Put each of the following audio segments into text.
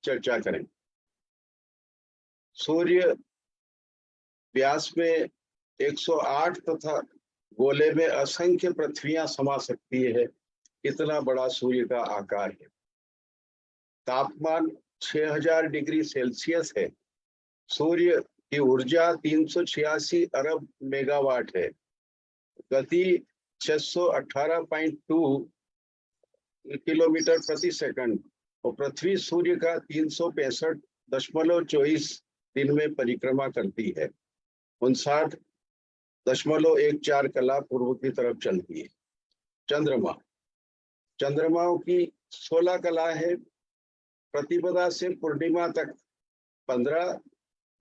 चर्चा करें। सूर्य व्यास में 108 तथा गोले में असंख्य पृथ्वियां समा सकती है। इतना बड़ा सूर्य का आकार है। तापमान 6000 डिग्री सेल्सियस है। सूर्य की ऊर्जा 386 अरब मेगावाट है। गति 618.2 किलोमीटर प्रति सेकंड और पृथ्वी सूर्य का 365.24 दिन में परिक्रमा करती है। 59.14 कला पूर्व की तरफ चलती है। चंद्रमा चंद्रमाओं की 16 कला है। प्रतिपदा से पूर्णिमा तक 15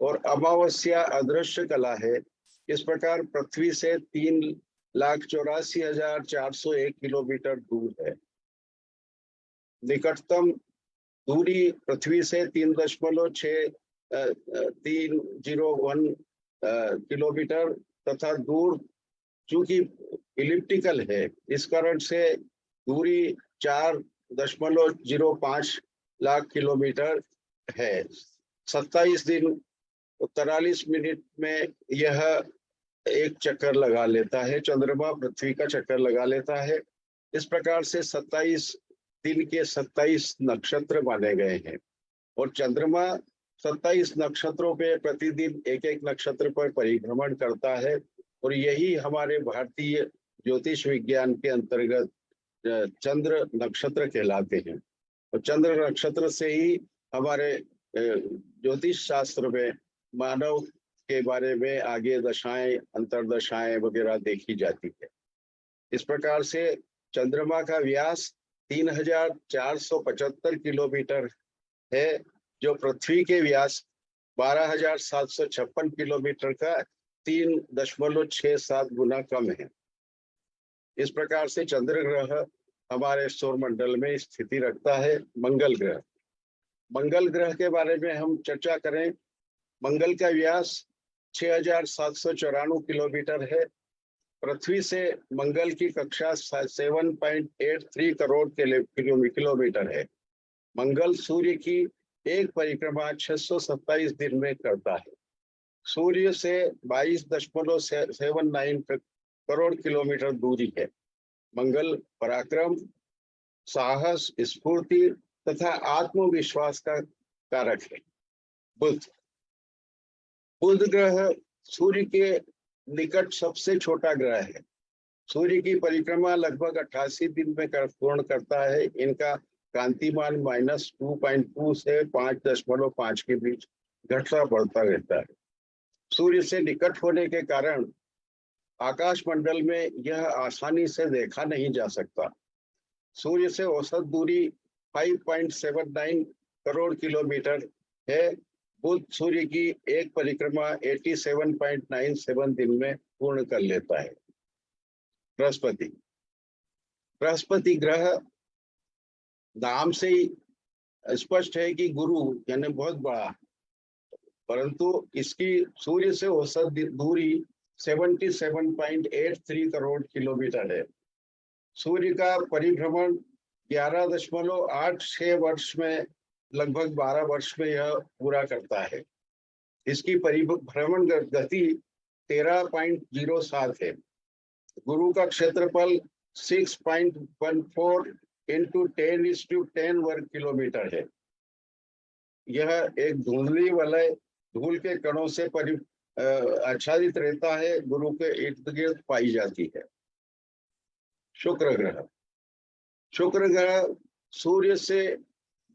और अमावस्या अदृश्य कला है। इस प्रकार पृथ्वी से 3,84,401 किलोमीटर दूर है। निकटतम दूरी पृथ्वी से 3.301 किलोमीटर तथा दूर चूंकि इलिप्टिकल है, इस कारण से दूरी 4.05 लाख किलोमीटर है। 27 दिन 43 मिनट में यह एक चक्कर लगा लेता है। चंद्रमा पृथ्वी का चक्कर लगा लेता है। इस प्रकार से 27 दिन के 27 नक्षत्र माने गए हैं और चंद्रमा 27 नक्षत्रों पे प्रतिदिन एक एक नक्षत्र पर परिभ्रमण करता है और यही हमारे भारतीय ज्योतिष विज्ञान के अंतर्गत चंद्र नक्षत्र कहलाते हैं। और चंद्र नक्षत्र से ही हमारे ज्योतिष शास्त्र में मानव के बारे में आगे दशाएं, अंतर्दशाएं वगैरह देखी जाती है। इस प्रकार से चंद्रमा का व्यास 3,475 किलोमीटर है, जो पृथ्वी के व्यास 12,756 किलोमीटर का 3.67 गुना कम है। इस प्रकार से चंद्र ग्रह हमारे सौरमंडल में स्थिति रखता है। मंगल ग्रह के बारे में हम चर्चा करें। मंगल का व्यास 6,794 किलोमीटर है। पृथ्वी से मंगल की कक्षा 7.83 करोड़ किलोमीटर है। मंगल सूर्य की एक परिक्रमा 627 दिन में करता है। सूर्य से 22.79 करोड़ किलोमीटर दूरी है। मंगल पराक्रम, साहस, स्फूर्ति तथा आत्मविश्वास का कारक है। बुध ग्रह सूर्य के निकट सबसे छोटा ग्रह है। सूर्य की परिक्रमा लगभग 88 दिन में पूर्ण करता है। इनका कांतिमान -2.2 से 5.5 के बीच घटता बढ़ता रहता है। सूर्य से निकट होने के कारण आकाश मंडल में यह आसानी से देखा नहीं जा सकता। सूर्य से औसत दूरी 5.79 करोड़ किलोमीटर है। बुध सूर्य की एक परिक्रमा 87.97 दिन में पूर्ण कर लेता है। बृहस्पति ग्रह नाम से ही स्पष्ट है कि गुरु यानी बहुत बड़ा, परंतु इसकी सूर्य से औसत दूरी 77.83 करोड़ किलोमीटर है। सूर्य का परिभ्रमण 11.86 वर्ष में, लगभग 12 वर्ष में यह पूरा करता है। इसकी परिभ्रमण गति 13.07 है। गुरु का क्षेत्रफल 6.14 इंटू 10:10 वर्ग किलोमीटर है। यह एक धुंधली वलय धूल के कणों से आच्छादित रहता है। गुरु के इर्द गिर्द पाई जाती है। शुक्र ग्रह सूर्य से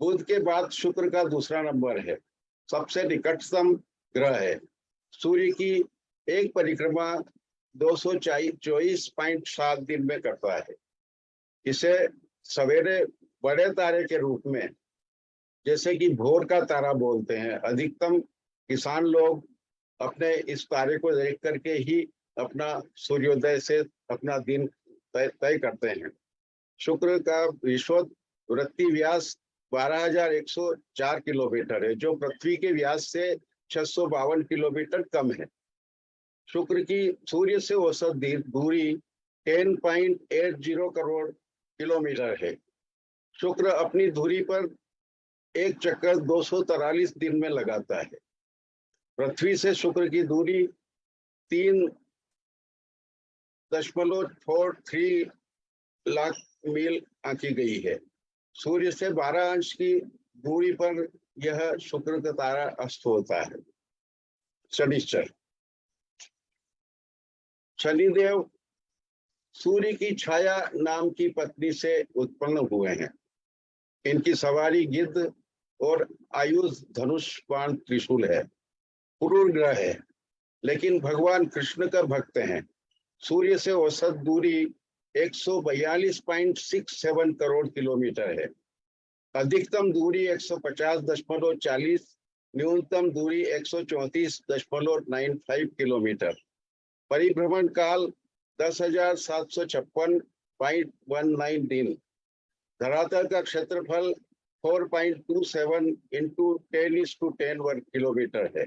बुध के बाद शुक्र का दूसरा नंबर है। सबसे निकटतम ग्रह है। सूर्य की एक परिक्रमा 224.7 दिन में करता है। इसे सवेरे बड़े तारे के रूप में, जैसे कि भोर का तारा बोलते हैं। अधिकतम किसान लोग अपने इस तारे को देख करके ही अपना सूर्योदय से अपना दिन तय करते हैं। शुक्र का विषुववृत्तीय व्यास 12,104 किलोमीटर है, जो पृथ्वी के व्यास से 652 किलोमीटर कम है। शुक्र की सूर्य से औसत दूरी 10.80 करोड़ किलोमीटर है। शुक्र अपनी धुरी पर एक चक्कर 243 दिन में लगाता है। पृथ्वी से शुक्र की दूरी 3.43 लाख मील आंकी गई है। सूर्य से 12 अंश की दूरी पर यह शुक्र का तारा अस्त होता है। शनिश्चर। शनिदेव सूर्य की छाया नाम की पत्नी से उत्पन्न हुए हैं। इनकी सवारी गिद्ध और आयुध धनुष बाण त्रिशूल है। क्रूर ग्रह है, लेकिन भगवान कृष्ण का भक्त हैं। सूर्य से औसत दूरी 142.67 करोड़ किलोमीटर है। अधिकतम दूरी 150.40, न्यूनतम दूरी 134.95 किलोमीटर। परिभ्रमण काल 10,756.19 दिन। धरातल का क्षेत्रफल 4.27 इंटू 10:10 वर्ग किलोमीटर है।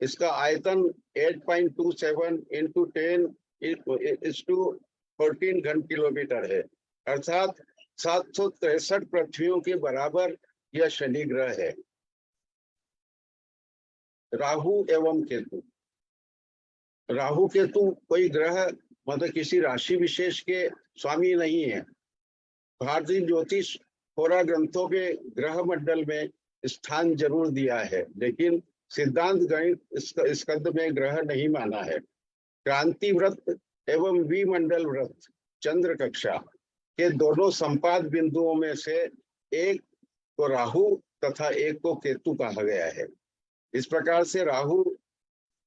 इसका आयतन 8.27 इंटू 10:14 घन किलोमीटर है, अर्थात 763 पृथ्वियों के बराबर यह शनि ग्रह है। राहु एवं केतु। राहु केतु कोई ग्रह मतलब किसी राशि विशेष के स्वामी नहीं है। भारतीय ज्योतिष होरा ग्रंथों के ग्रह मंडल में स्थान जरूर दिया है, लेकिन सिद्धांत गणित स्कंद में ग्रह नहीं माना है। क्रांति व्रत एवं विमंडल व्रत चंद्र कक्षा के दोनों संपाद बिंदुओं में से एक को राहु तथा एक को केतु कहा गया है। इस प्रकार से राहु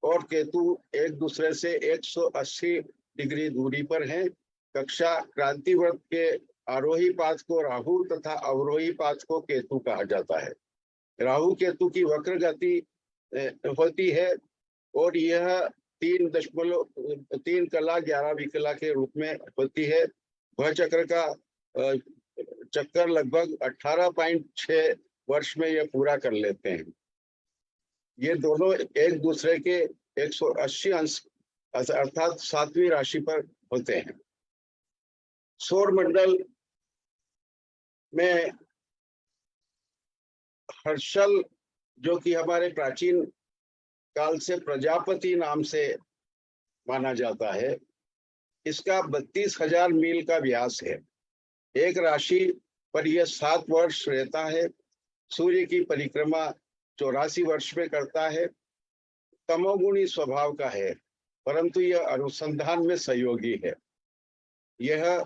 और केतु एक दूसरे से 180 डिग्री दूरी पर हैं। कक्षा क्रांति व्रत के आरोही पाथ को राहु तथा अवरोही पाथ को केतु कहा जाता है। राहु केतु की वक्र गति होती है और यह 3 कला 11 विकला के रूप में होती है। वह चक्र का चक्कर लगभग 18.6 वर्ष में यह पूरा कर लेते हैं। ये दोनों एक दूसरे के 180 अंश अर्थात 7वीं राशि पर होते हैं। सौर मंडल में हर्षल, जो कि हमारे प्राचीन काल से प्रजापति नाम से माना जाता है, इसका 32,000 मील का व्यास है। एक राशि पर यह 7 वर्ष रहता है। सूर्य की परिक्रमा 84 वर्ष में करता है। तमोगुणी स्वभाव का है, परंतु यह अनुसंधान में सहयोगी है। यह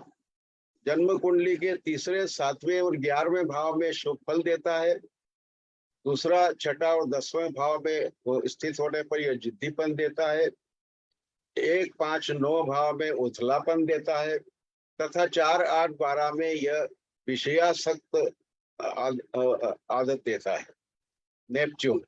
जन्म कुंडली के 3, 7वें और 11वें भाव में शुभ फल देता है। दूसरा, 6ठा और 10वें भाव में वो स्थित होने पर यह जिद्दीपन देता है। 1, 5, 9 भाव में उथलापन देता है तथा 4, 8, 12 में यह विषयासक्त आदत देता है। नेपच्यून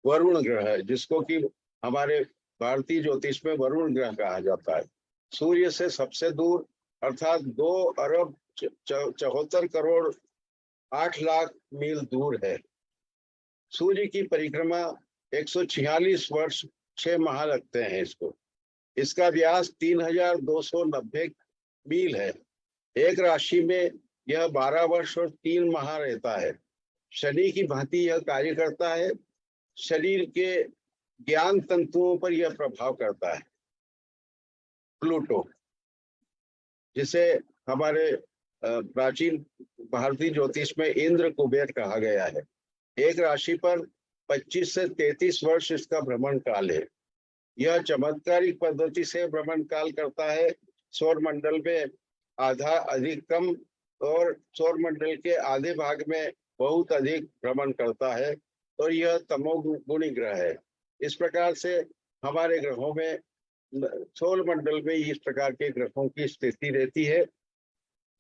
वरुण ग्रह है, जिसको कि हमारे भारतीय ज्योतिष में वरुण ग्रह कहा जाता है। सूर्य से सबसे दूर अर्थात 2,74,08,00,000 मील दूर है। सूर्य की परिक्रमा 146 वर्ष 6 माह लगते हैं इसको। इसका व्यास 3,290 मील है। एक राशि में यह 12 वर्ष और 3 माह रहता है। शनि की भांति यह कार्य करता है। शरीर के ज्ञान तंतुओं पर यह प्रभाव करता है। प्लूटो, जिसे हमारे प्राचीन भारतीय ज्योतिष में इंद्र कुबेर कहा गया है, एक राशि पर 25 से 33 वर्ष इसका भ्रमण काल है। यह चमत्कारिक पद्धति से भ्रमण काल करता है। सौर मंडल में आधा अधिक कम और सौर मंडल के आधे भाग में बहुत अधिक भ्रमण करता है और यह तमोगुणी ग्रह है। इस प्रकार से हमारे ग्रहों में सौर मंडल में इस प्रकार के ग्रहों की स्थिति रहती है।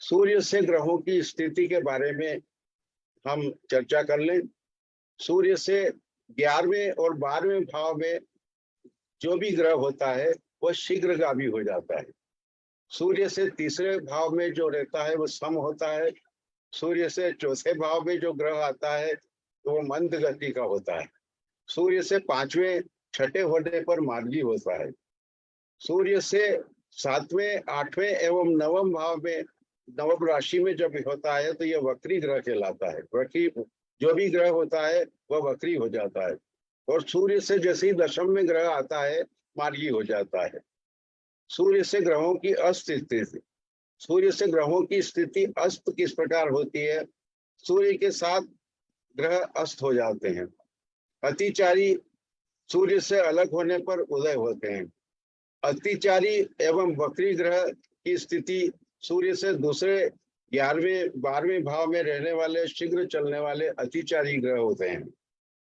सूर्य से ग्रहों की स्थिति के बारे में हम चर्चा कर लें। सूर्य से 11वें और 12वें भाव में जो भी ग्रह होता है वह शीघ्रगामी हो जाता है। सूर्य से 3रे भाव में जो रहता है वह सम होता है। सूर्य से 4थे भाव में जो ग्रह आता है तो वो मंद गति का होता है। सूर्य से 5वें 6ठे होने पर मार्गी होता है। सूर्य से 7वें 8वें एवं 9वें भाव में नवम राशि में जब होता है तो यह वक्री ग्रह कहलाता है। जो भी ग्रह होता है वह वक्री हो जाता है। और सूर्य से जैसे ही दशम में ग्रह आता है मार्गी हो जाता है। सूर्य से ग्रहों की अस्थिति, सूर्य से ग्रहों की स्थिति अस्त किस प्रकार होती है? सूर्य के साथ ग्रह अस्त हो जाते हैं। अतिचारी सूर्य से अलग होने पर उदय होते हैं। अतिचारी एवं वक्री ग्रह की स्थिति सूर्य से दूसरे 11वें 12वें भाव में रहने वाले शीघ्र चलने वाले अतिचारी ग्रह होते हैं।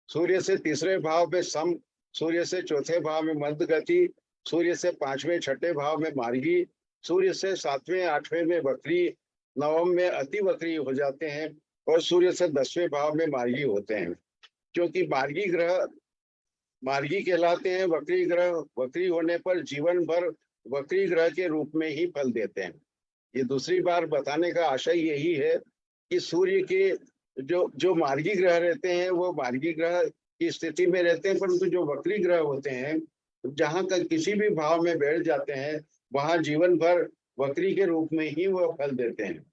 सूर्य से तीसरे भाव में सम, सूर्य से चौथे भाव में मंद गति, सूर्य से 5वें 6ठे भाव में मार्गी, सूर्य से 7वें 8वें में वक्री, नवम में अति वक्री हो जाते हैं और सूर्य से 10वें भाव में मार्गी होते हैं। क्योंकि मार्गी ग्रह मार्गी कहलाते हैं। वक्री ग्रह वक्री होने पर जीवन भर वक्री ग्रह के रूप में ही फल देते हैं। ये दूसरी बार बताने का आशय यही है कि सूर्य के जो जो मार्गी ग्रह रहते हैं वो मार्गी ग्रह की स्थिति में रहते हैं, परंतु जो वक्री ग्रह होते हैं जहां का किसी भी भाव में बैठ जाते हैं वहां जीवन भर वक्री के रूप में ही वह फल देते हैं।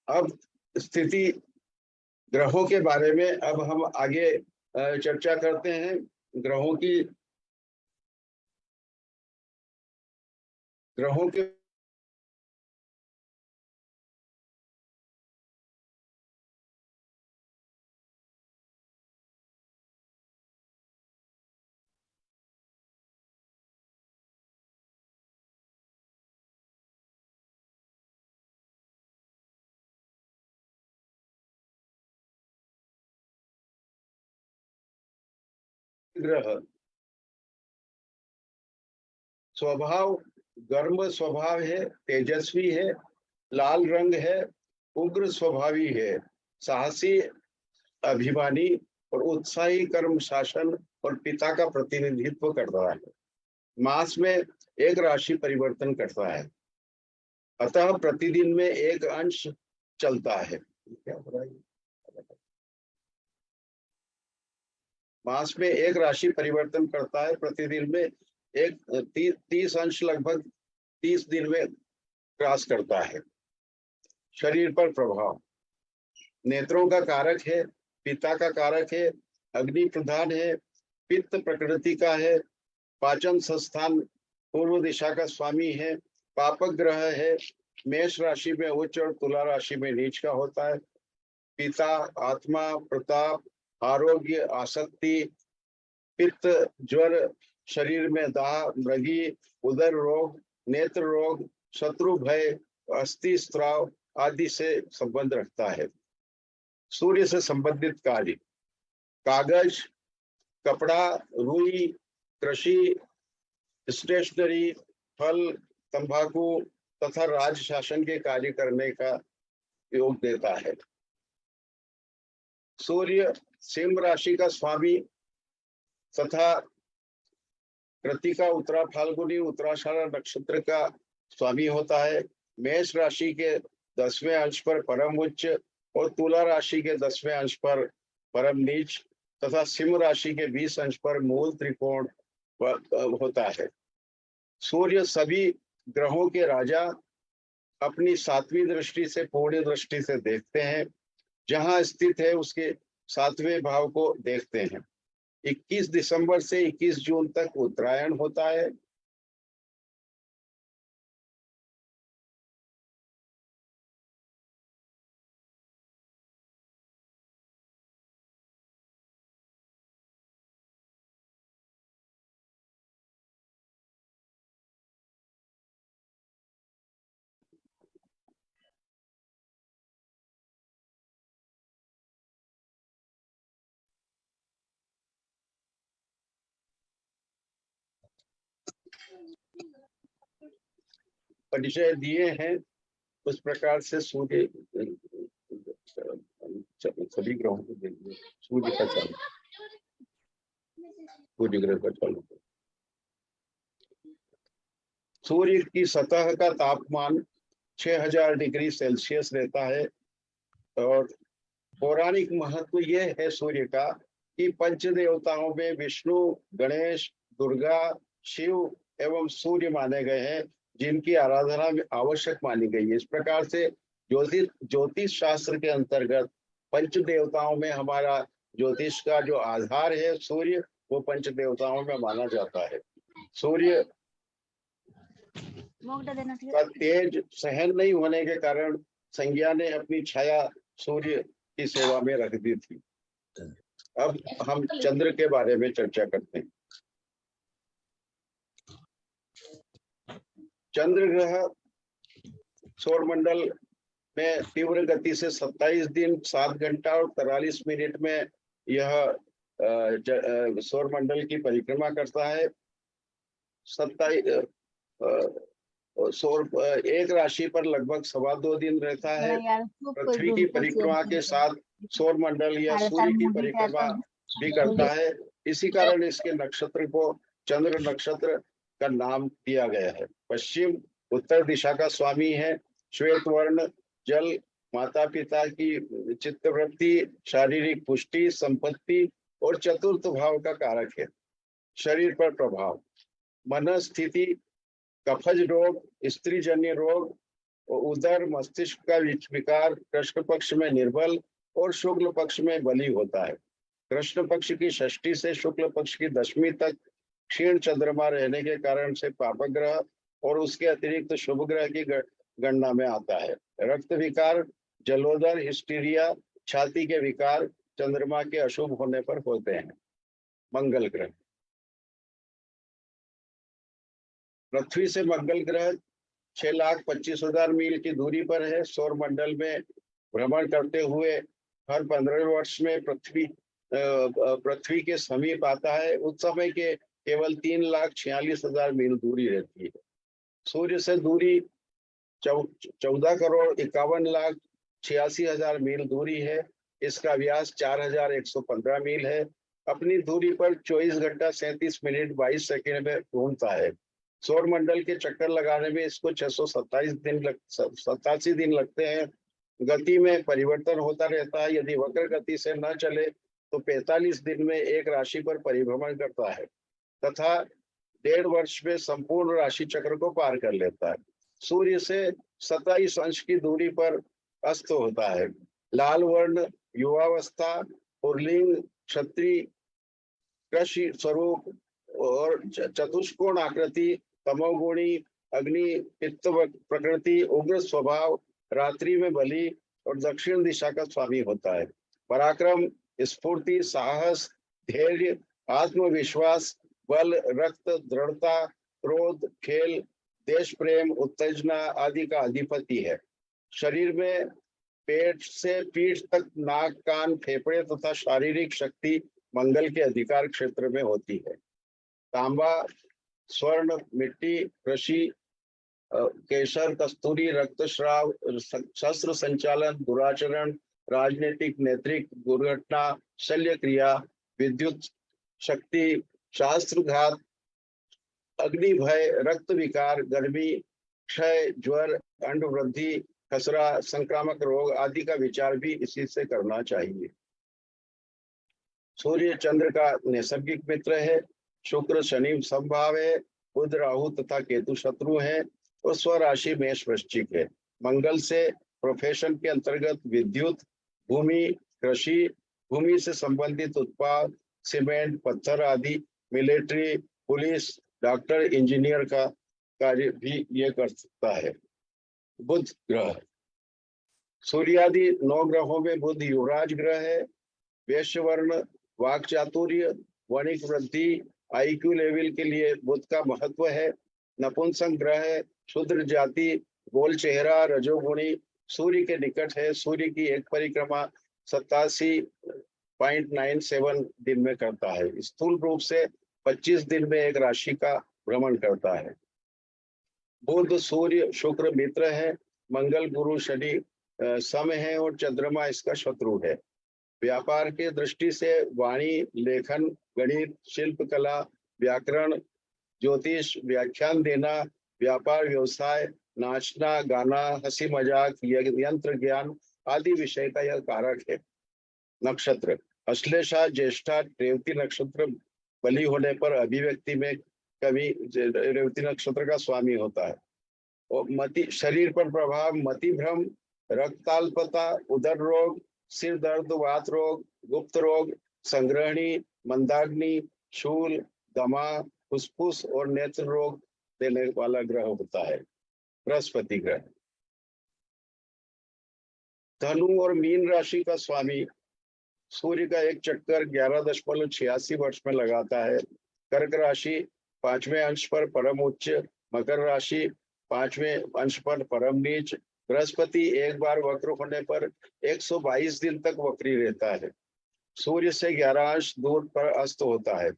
अब स्थिति ग्रहों के बारे में अब हम आगे चर्चा करते हैं। ग्रहों के ग्रह स्वभाव गर्म स्वभाव है, तेजस्वी है, लाल रंग है, उग्र स्वभावी है, साहसी, अभिमानी और उत्साही कर्म शासन और पिता का प्रतिनिधित्व करता है। मास में एक राशि परिवर्तन करता है, अतः प्रतिदिन में एक अंश चलता है। क्या हो रहा है? मास में एक राशि परिवर्तन करता है, प्रतिदिन में एक 30 अंश लगभग 30 दिन में क्रॉस करता है। शरीर पर प्रभाव नेत्रों का कारक है, पिता का कारक है, अग्नि प्रधान है, पित्त प्रकृति का है, पाचन संस्थान पूर्व दिशा का स्वामी है, पापक ग्रह है, मेष राशि में उच्च और तुला राशि में नीच का होता है। पिता आत्मा, प्रताप, आरोग्य, आसक्ति, पित्त, ज्वर, शरीर में दाह, मृगी, उदर रोग, नेत्र रोग, शत्रु भय, अस्थि स्त्राव आदि से संबंध रखता है। सूर्य से संबंधित कार्य कागज, कपड़ा, रुई, कृषि, स्टेशनरी, फल, तंबाकू तथा राज शासन के कार्य करने का योग देता है। सूर्य सिंह राशि का स्वामी तथा कृतिका उत्तरा फाल्गुनी उत्तराषाढ़ नक्षत्र का स्वामी होता है। मेष राशि के 10वें अंश पर परम उच्च और तुला राशि के 10वें अंश पर परम नीच तथा सिंह राशि के 20 अंश पर मूल त्रिकोण होता है। सूर्य सभी ग्रहों के राजा अपनी 7वीं दृष्टि से पूर्ण दृष्टि से देखते हैं, जहां स्थित है उसके 7वें भाव को देखते हैं। 21 दिसंबर से 21 जून तक उत्तरायण होता है। परिचय दिए हैं उस प्रकार से सूर्य सभी ग्रहों को देखिए। सूर्य का चालू, सूर्य ग्रह का चालू। सूर्य की सतह का तापमान 6000 डिग्री सेल्सियस रहता है और पौराणिक महत्व यह है सूर्य का कि पंच देवताओं में विष्णु, गणेश, दुर्गा, शिव एवं सूर्य माने गए हैं, जिनकी आराधना में आवश्यक मानी गई है। इस प्रकार से ज्योतिष शास्त्र के अंतर्गत पंच देवताओं में हमारा ज्योतिष का जो आधार है सूर्य, वो पंच देवताओं में माना जाता है। सूर्य का तेज सहन नहीं होने के कारण संज्ञा ने अपनी छाया सूर्य की सेवा में रख दी थी। अब हम चंद्र के बारे में चर्चा करते हैं। चंद्र ग्रह सौरमंडल में तीव्र गति से 27 दिन 7 घंटा और 43 मिनट में यह सौरमंडल की परिक्रमा करता है। 27 एक राशि पर लगभग 2.25 दिन रहता है। पृथ्वी की परिक्रमा के साथ सौरमंडल या सूर्य की परिक्रमा भी करता है। इसी कारण इसके नक्षत्र को चंद्र नक्षत्र का नाम दिया गया है। पश्चिम उत्तर दिशा का स्वामी है। श्वेत वर्ण जल माता पिता की चित्तवृत्ति, शारीरिक पुष्टि, संपत्ति और चतुर्थ भाव का कारक है। शरीर पर प्रभाव, मन स्थिति, कफज रोग, स्त्रीजन्य रोग, उदर मस्तिष्क का विकार, कृष्ण पक्ष में निर्बल और शुक्ल पक्ष में बली होता है। कृष्ण पक्ष की षष्ठी से शुक्ल पक्ष की दशमी तक क्षीण चंद्रमा रहने के कारण से पापक ग्रह और उसके अतिरिक्त शुभ ग्रह की गणना में आता है। रक्त विकार, जलोदर, हिस्टीरिया, छाती के विकार चंद्रमा के अशुभ होने पर होते हैं। मंगल ग्रह, पृथ्वी से मंगल ग्रह 6,25,000 मील की दूरी पर है। सौरमंडल में भ्रमण करते हुए हर 15 वर्ष में पृथ्वी के समीप आता है। उस समय के केवल 3,46,000 मील दूरी रहती है। सूर्य से दूरी 14,51,86,000 मील दूरी है। इसका व्यास 4,115 मील है। अपनी दूरी पर 24 घंटा 37 मिनट 22 सेकंड में घूमता है। सौरमंडल के चक्कर लगाने में इसको 87 दिन लगते हैं। गति में परिवर्तन होता रहता है। यदि वक्र गति से न चले तो 45 दिन में एक राशि पर परिभ्रमण करता है तथा 1.5 वर्ष में संपूर्ण राशि चक्र को पार कर लेता है। सूर्य से 27 अंश की दूरी पर अस्त होता है। लाल वर्ण युवावस्था, पुरलिंग, क्षत्रिय, कृषि स्वरूप और चतुष्कोण आकृति, तमोगुणी, अग्नि पित्त प्रकृति, उग्र स्वभाव, रात्रि में बलि और दक्षिण दिशा का स्वामी होता है। पराक्रम, स्फूर्ति, साहस, धैर्य, आत्मविश्वास, बल, रक्त, दृढ़ता, क्रोध, खेल, देश प्रेम, उत्तेजना आदि का अधिपति है। शरीर में पेट से पीठ तक नाक, कान, फेफड़े तथा शारीरिक शक्ति मंगल के अधिकार क्षेत्र में होती है। तांबा, स्वर्ण, मिट्टी, कृषि, केसर, कस्तूरी, रक्तस्राव, शस्त्र संचालन, दुराचरण, राजनीतिक, नैतिक, दुर्घटना, शल्य क्रिया, विद्युत शक्ति, शास्त्रघात, अग्नि भय, रक्त विकार, गर्मी, क्षय, ज्वर, अंड वृद्धि, खसरा, संक्रामक रोग आदि का विचार भी इसी से करना चाहिए। सूर्य चंद्र का नैसर्गिक मित्र है। शुक्र शनि समभाव है। बुध राहु तथा केतु शत्रु है और स्वराशि मेष वृश्चिक है। मंगल से प्रोफेशन के अंतर्गत विद्युत, भूमि, कृषि, भूमि से संबंधित उत्पाद, सीमेंट, पत्थर आदि, मिलिट्री, पुलिस, डॉक्टर, इंजीनियर का कार्य भी ये कर सकता है। बुध ग्रह, सूर्यादि 9 ग्रहों में बुध युवराज ग्रह है। वैश्य वर्ण, वाक चातुर्य, वणिक वृद्धि, आईक्यू लेवल के लिए बुध का महत्व है। नपुंसक ग्रह है। शूद्र जाति, गोल चेहरा, रजोगुणी, सूर्य के निकट है। सूर्य की एक परिक्रमा 87.97 दिन में करता है। स्थूल रूप से 25 दिन में एक राशि का भ्रमण करता है। बुध सूर्य शुक्र मित्र है। मंगल गुरु शनि सम है और चंद्रमा इसका शत्रु है। व्यापार के दृष्टि से वाणी, लेखन, गणित, शिल्पकला, व्याकरण, ज्योतिष, व्याख्यान देना, व्यापार व्यवसाय, नाचना, गाना, हंसी मजाक, यंत्र ज्ञान आदि विषय का यह कारक है। नक्षत्र, अश्लेषा, ज्येष्ठा, रेवती नक्षत्र बलि होने पर अभिव्यक्ति में कभी रेवती नक्षत्र का स्वामी होता है। और मति, शरीर पर प्रभाव, मति भ्रम, रक्ताल्पता, उदर रोग, सिर दर्द, वात रोग, गुप्त रोग, संग्रहणी, मंदाग्नि, शूल, दमा, फुसफुस और नेत्र रोग देने वाला ग्रह होता है बृहस्पति ग्रह। धनु और मीन राशि का स्वामी सूर्य का एक चक्कर 11.86 वर्ष में लगाता है। कर्क राशि 5वें अंश पर परम उच्च, मकर राशि 5वें अंश पर परम नीच। बृहस्पति एक बार वक्र होने पर 122 दिन तक वक्री रहता है। सूर्य से 11 अंश दूर पर अस्त होता है।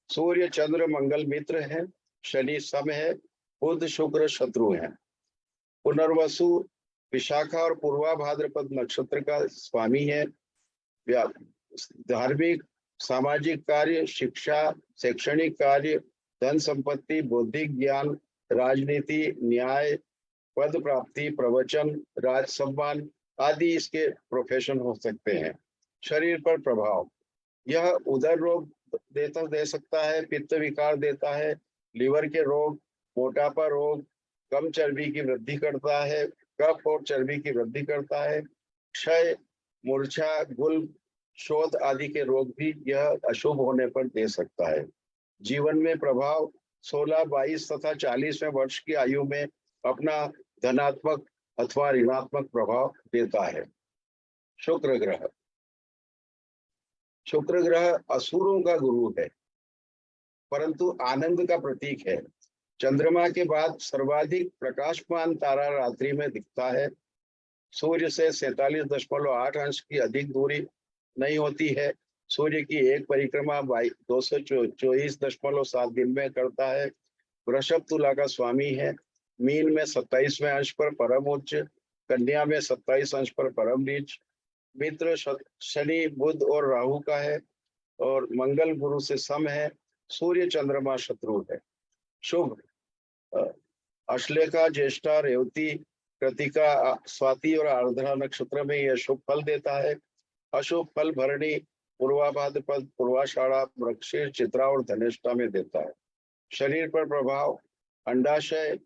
सूर्य चंद्र मंगल मित्र है, शनि सम है, बुध शुक्र शत्रु है। पुनर्वसु विशाखा और पूर्वा भाद्रपद नक्षत्र का स्वामी है। धार्मिक, सामाजिक कार्य, शिक्षा, शैक्षणिक कार्य, धन संपत्ति, बौद्धिक ज्ञान, राजनीति, न्याय, पद प्राप्ति, प्रवचन, राज सम्मान आदि इसके प्रोफेशन हो सकते हैं। शरीर पर प्रभाव, यह उदर रोग दे सकता है, पित्त विकार देता है, लीवर के रोग, मोटापा रोग, कम चर्बी की वृद्धि करता है, कफ और चर्बी की वृद्धि करता है, क्षय, मूर्छा, गुल, शोथ आदि के रोग भी यह अशुभ होने पर दे सकता है। जीवन में प्रभाव 16, 22 तथा 40वें वर्ष की आयु में अपना धनात्मक अथवा ऋणात्मक प्रभाव देता है। शुक्र ग्रह, शुक्र ग्रह असुरों का गुरु है परंतु आनंद का प्रतीक है। चंद्रमा के बाद सर्वाधिक प्रकाशमान तारा रात्रि में दिखता है। सूर्य से 47.8 अंश की अधिक दूरी नहीं होती है। सूर्य की एक परिक्रमा 224.7 दिन में करता है। वृषभ तुला का स्वामी है। मीन में 27वें अंश पर परम उच्च, कन्या में 27 अंश पर परम नीच। मित्र शनि, बुध और राहु का है और मंगल गुरु से सम है। सूर्य चंद्रमा शत्रु है। शुभ, अश्लेषा, ज्येष्ठा, रेवती, कृतिका, स्वाति और आर्द्रा नक्षत्र में यह शुभ फल देता है। अशुभ फल भरणी, पूर्वा भाद्रपद, पूर्वाषाढ़ा, मृगशीर, चित्रा और धनिष्ठा में देता है। शरीर पर प्रभाव, अंडाशय,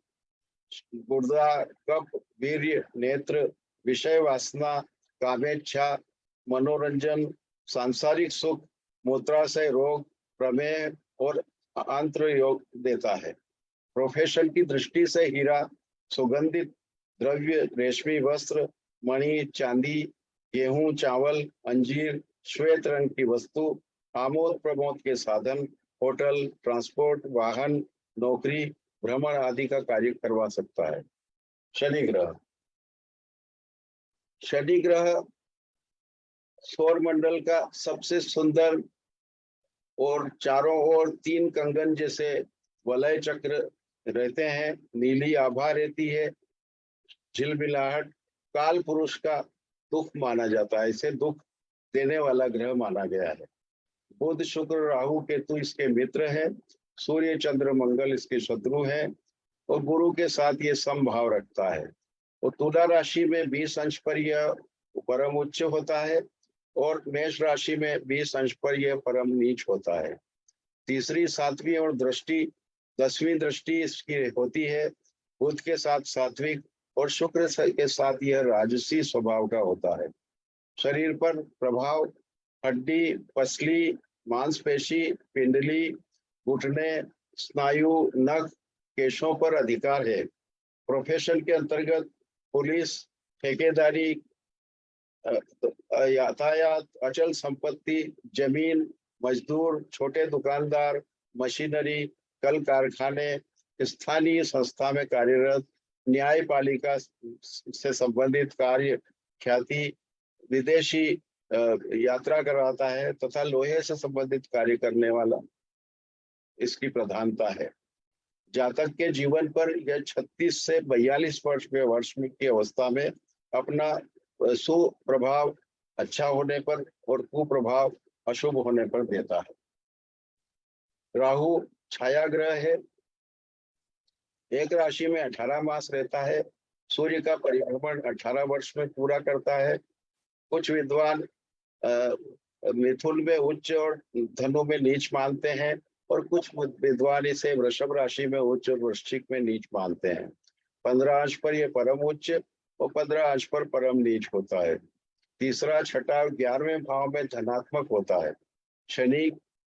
गुर्दा, कफ, वीर्य, नेत्र, विषय वासना, कामेच्छा, मनोरंजन, सांसारिक सुख, मूत्राशय रोग, प्रमेह और आंत्र योग देता है। प्रोफेशन की दृष्टि से हीरा, सुगंधित द्रव्य, रेशमी वस्त्र, मणि, चांदी, गेहूं, चावल, अंजीर, श्वेत रंग की वस्तु, आमोद प्रमोद के साधन, होटल, ट्रांसपोर्ट, वाहन, नौकरी, भ्रमण आदि का कार्य करवा सकता है। शनि ग्रह, शनि ग्रह सौर मंडल का सबसे सुंदर और चारों ओर 3 कंगन जैसे वलय चक्र रहते हैं। नीली आभा रहती है, झिलमिलाहट, काल पुरुष का दुख माना जाता है। इसे दुख देने वाला ग्रह माना गया है। बुध शुक्र राहु केतु इसके मित्र हैं। सूर्य चंद्र मंगल इसके शत्रु हैं और गुरु के साथ ये समभाव रखता है। और तुला राशि में 20 अंश पर यह परम उच्च होता है और मेष राशि में 20 अंश पर यह परम नीच होता है। तीसरी, 7वीं और दृष्टि 10वीं दृष्टि इसकी होती है। बुध के साथ सात्विक और शुक्र के साथ यह राजसी स्वभाव का होता है। शरीर पर प्रभाव, हड्डी, पसली, मांसपेशी, पिंडली, घुटने, स्नायु, नख, केशों पर अधिकार है। प्रोफेशन के अंतर्गत पुलिस, ठेकेदारी, यातायात, अचल संपत्ति, जमीन, मजदूर, छोटे दुकानदार, मशीनरी, कल कारखाने, स्थानीय संस्था में कार्यरत, न्यायपालिका से संबंधित कार्य, ख्याति, विदेशी यात्रा करवाता है तथा लोहे से संबंधित कार्य करने वाला इसकी प्रधानता है। जातक के जीवन पर यह 36 से 42 वर्ष की अवस्था में अपना सुप्रभाव अच्छा होने पर और कुप्रभाव अशुभ होने पर देता है। राहु छाया ग्रह है। एक राशि में 18 मास रहता है। सूर्य का परिभ्रमण 18 वर्ष में पूरा करता है। कुछ विद्वान मिथुन में उच्च और धनु में नीच मानते हैं और कुछ विद्वान इसे वृषभ राशि में उच्च और वृश्चिक में नीच मानते हैं। 15 अंश पर यह परम उच्च और 15 अंश पर परम नीच होता है। तीसरा, छठा 11वें भाव में धनात्मक होता है। शनि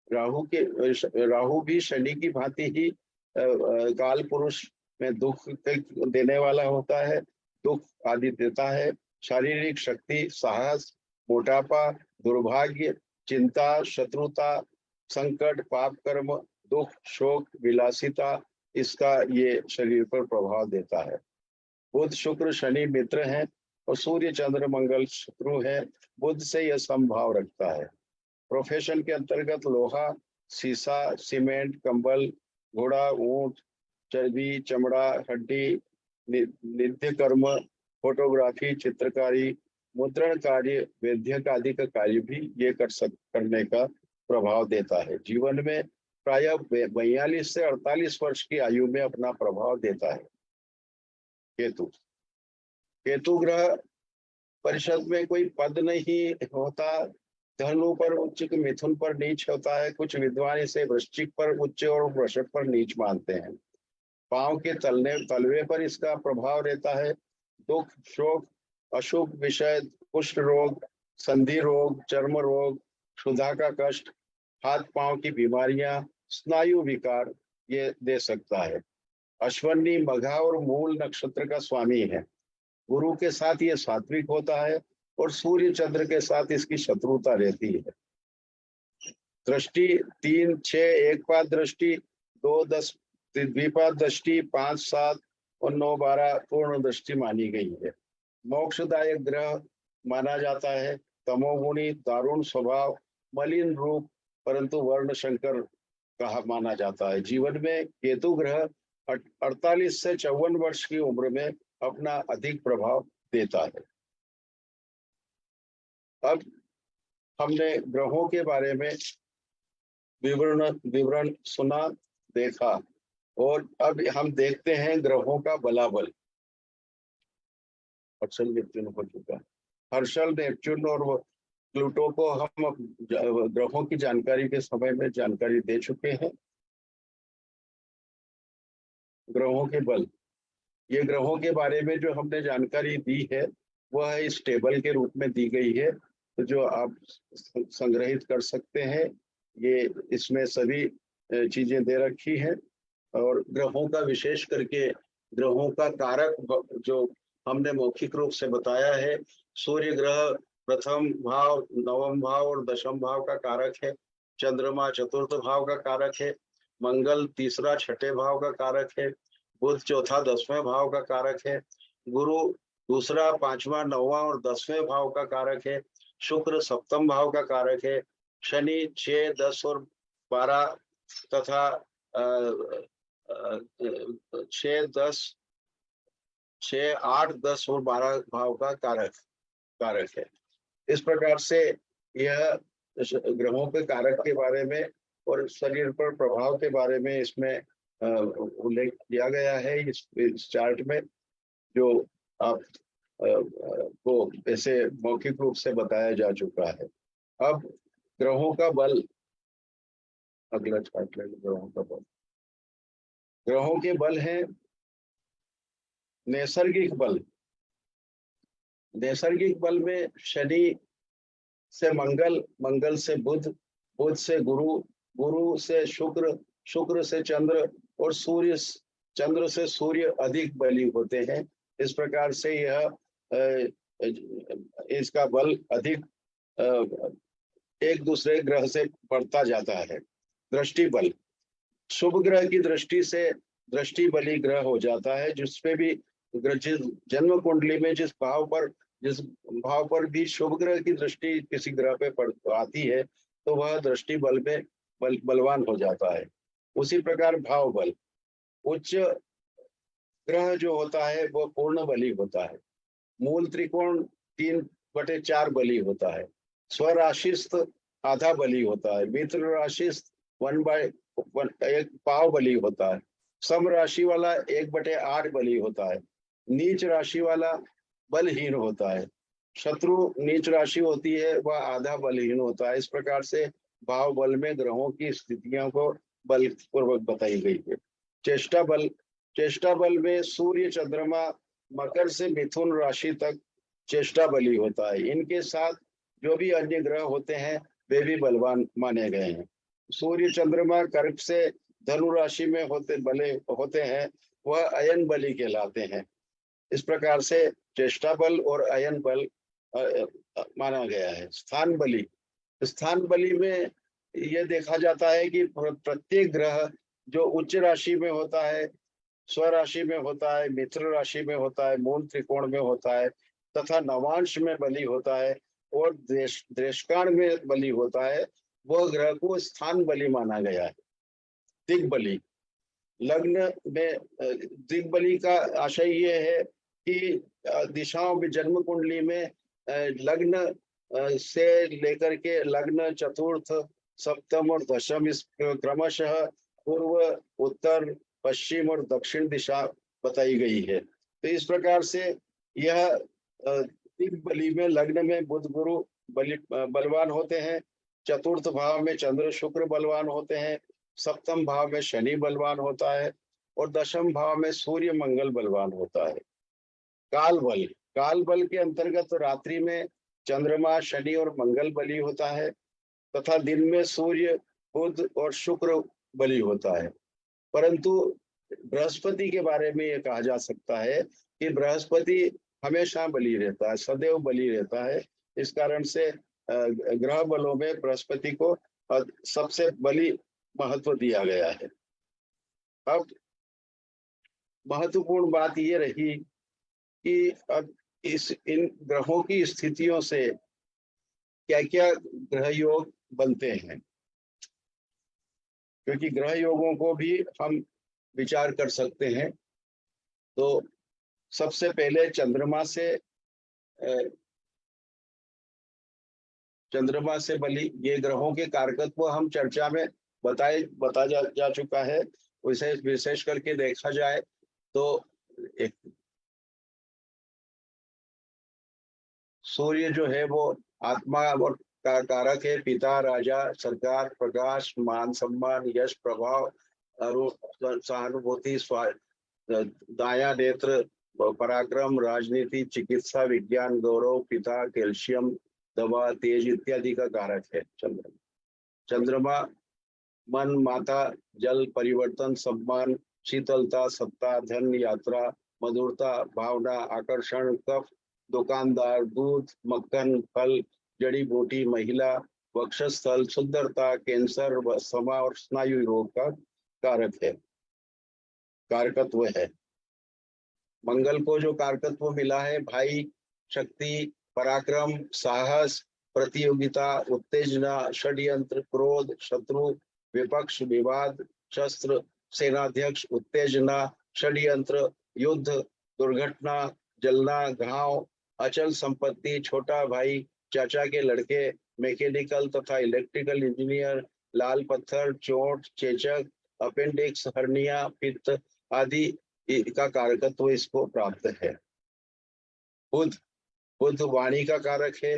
राहु भी शनि की भांति ही काल पुरुष में दुख देने वाला होता है, दुख आदि देता है। शारीरिक शक्ति, साहस, मोटापा, दुर्भाग्य, चिंता, शत्रुता, संकट, पाप कर्म, दुख, शोक, विलासिता, इसका ये शरीर पर प्रभाव देता है। बुध शुक्र शनि मित्र हैं और सूर्य चंद्र मंगल शत्रु है। बुध से यह समभाव रखता है। प्रोफेशन के अंतर्गत लोहा, सीसा, सीमेंट, कंबल, घोड़ा, ऊंट, चर्बी, चमड़ा, हड्डी, नित्य कर्म, फोटोग्राफी, चित्रकारी, मुद्रण कार्य, वैद्यक आदि का कार्य भी ये करने का प्रभाव देता है। जीवन में प्रायः 42 से 48 वर्ष की आयु में अपना प्रभाव देता है। केतु ग्रह परिषद में कोई पद नहीं होता। धनु पर उच्च, मिथुन पर नीच होता है। कुछ विद्वान इसे वृश्चिक पर उच्च और वृषभ पर नीच मानते हैं। पांव के तलवे पर इसका प्रभाव रहता है। दुख, शोक, अशुभ विषय, कुष्ठ रोग, संधि रोग, चर्म रोग, क्षुधा का कष्ट, हाथ पांव की बीमारियां, स्नायु विकार ये दे सकता है। अश्वनी, मघा और मूल नक्षत्र का स्वामी है। गुरु के साथ ये सात्विक होता है और सूर्य चंद्र के साथ इसकी शत्रुता रहती है। दृष्टि 3, 6 एक पाद दृष्टि, 2, 10 द्विपाद दृष्टि, 5, 7 और 9, 12 पूर्ण दृष्टि मानी गई है। मोक्षदायक ग्रह माना जाता है। तमोगुणी, दारुण स्वभाव, मलिन रूप, परंतु वर्ण शंकर कहा माना जाता है। जीवन में केतु ग्रह 48 से 54 वर्ष की उम्र में अपना अधिक प्रभाव देता है। अब हमने ग्रहों के बारे में विवरण सुना, देखा, और अब हम देखते हैं ग्रहों का बलाबल। हर्षल, नेपच्यून हो चुका है। हर्षल, नेपच्यून और प्लूटो को हम ग्रहों की जानकारी के समय में जानकारी दे चुके हैं। ग्रहों के बल, ये ग्रहों के बारे में जो हमने जानकारी दी है वह इस टेबल के रूप में दी गई है, तो जो आप संग्रहित कर सकते हैं। ये इसमें सभी चीजें दे रखी हैं। और ग्रहों का विशेष करके ग्रहों का कारक जो हमने मौखिक रूप से बताया है, सूर्य ग्रह प्रथम भाव, नवम भाव और दशम भाव का कारक है। चंद्रमा चतुर्थ भाव का कारक है। मंगल तीसरा छठे भाव का कारक है। बुध चौथा 10वें भाव का कारक है। गुरु दूसरा, 5वां, 9वां और 10वें भाव का कारक है। शुक्र सप्तम भाव का कारक है। शनि 6, 10 और 12 तथा 6, 8, 10 और 12 भाव का कारक है। इस प्रकार से यह ग्रहों के कारक के बारे में और शरीर पर प्रभाव के बारे में इसमें उल्लेख किया गया है इस चार्ट में, जो आप को ऐसे मौखिक रूप से बताया जा चुका है। अब ग्रहों का बल, अगला चार्ट ले लो। ग्रहों का बल, ग्रहों के बल है नैसर्गिक बल। नैसर्गिक बल में शनि से मंगल, मंगल से बुध, बुध से गुरु, गुरु से शुक्र, शुक्र से चंद्र और चंद्र से सूर्य अधिक बली होते हैं। इस प्रकार से यह इसका बल अधिक एक दूसरे ग्रह से बढ़ता जाता है। दृष्टि बल, शुभ ग्रह की दृष्टि से दृष्टि बली ग्रह हो जाता है। जिसपे भी जन्म कुंडली में जिस भाव पर भी शुभ ग्रह की दृष्टि किसी ग्रह पे आती है तो वह दृष्टि बल में बलवान हो जाता है। उसी प्रकार भाव बल, उच्च ग्रह जो होता है वह पूर्ण बली होता है। मूल त्रिकोण 3/4 बली होता है। स्वराशिस्थ आधा बली होता है। मित्र राशिस्थ 1/1 पाव बली होता है। सम राशि वाला 1/8 बली होता है। नीच राशि वाला बलहीन होता है। शत्रु नीच राशि होती है वह आधा बलहीन होता है। इस प्रकार से भाव बल में ग्रहों की स्थितियों को बलपूर्वक बताई गई है। चेष्टा बल, चेष्टा बल में सूर्य, चंद्रमा मकर से मिथुन राशि तक चेष्टा बली होता है। इनके साथ जो भी अन्य ग्रह होते हैं वे भी बलवान माने गए हैं। सूर्य चंद्रमा कर्क से धनु राशि में होते हैं, वह अयन बली कहलाते हैं। इस प्रकार से चेष्टा बल और अयन बल माना गया है। स्थान बली में यह देखा जाता है कि प्रत्येक ग्रह जो उच्च राशि में होता है, स्वराशि में होता है, मित्र राशि में होता है, मूल त्रिकोण में होता है तथा नवांश में बली होता है और देशकाण में बली होता है, वह ग्रह को स्थान बली माना गया है। दिग्बली लग्न में दिग्बली का आशय ये है कि दिशाओं में जन्म कुंडली में लग्न से लेकर के लग्न चतुर्थ सप्तम और दशम इस क्रमशः पूर्व उत्तर पश्चिम और दक्षिण दिशा बताई गई है। तो इस प्रकार से यह दिग्बली में लग्न में बुध गुरु बलवान होते हैं, चतुर्थ भाव में चंद्र शुक्र बलवान होते हैं, सप्तम भाव में शनि बलवान होता है और दशम भाव में सूर्य मंगल बलवान होता है। काल बल के अंतर्गत रात्रि में चंद्रमा शनि और मंगल बली होता है तथा दिन में सूर्य बुध और शुक्र बली होता है। परंतु बृहस्पति के बारे में यह कहा जा सकता है कि बृहस्पति हमेशा बली रहता है, सदैव बली रहता है। इस कारण से ग्रह बलों में बृहस्पति को सबसे बली महत्व दिया गया है। अब महत्वपूर्ण बात यह रही कि अब इन ग्रहों की स्थितियों से क्या क्या ग्रह योग बनते हैं, क्योंकि ग्रह योगों को भी हम विचार कर सकते हैं। तो सबसे पहले चंद्रमा से बली ये ग्रहों के कारकत्व हम चर्चा में बता जा चुका है। विशेष करके देखा जाए तो एक सूर्य जो है वो आत्मा और का कारक है, पिता, राजा, सरकार, प्रकाश, मान सम्मान, यश, प्रभाव, सहानुभूति, दाया नेत्र, पराक्रम, राजनीति, चिकित्सा, विज्ञान, गौरव, पिता, कैल्शियम, दवा, तेज इत्यादि का कारक है चंद्रमा। मन, माता, जल, परिवर्तन, सम्मान, शीतलता, सत्ता, धन, यात्रा, मधुरता, भावना, आकर्षण, कफ, दुकानदार, दूध, मक्खन, फल, जड़ी बूटी, महिला, वक्षस्थल, सुंदरता, कैंसर, समा और स्नायु रोग का कारकत्व है। मंगल को जो कारकत्व मिला है, भाई, शक्ति, पराक्रम, साहस, प्रतियोगिता, उत्तेजना, षड्यंत्र, क्रोध, शत्रु, विपक्ष, विवाद, शस्त्र, सेनाध्यक्ष, उत्तेजना, षड्यंत्र, युद्ध, दुर्घटना, जलना, घाव, अचल संपत्ति, छोटा भाई, चाचा के लड़के, मैकेनिकल तथा इलेक्ट्रिकल इंजीनियर, लाल पत्थर, चोट, चेचक, अपेंडिक्स, हर्निया, पित्त आदि का कारकत्व इसको प्राप्त है। बुध वाणी का कारक है।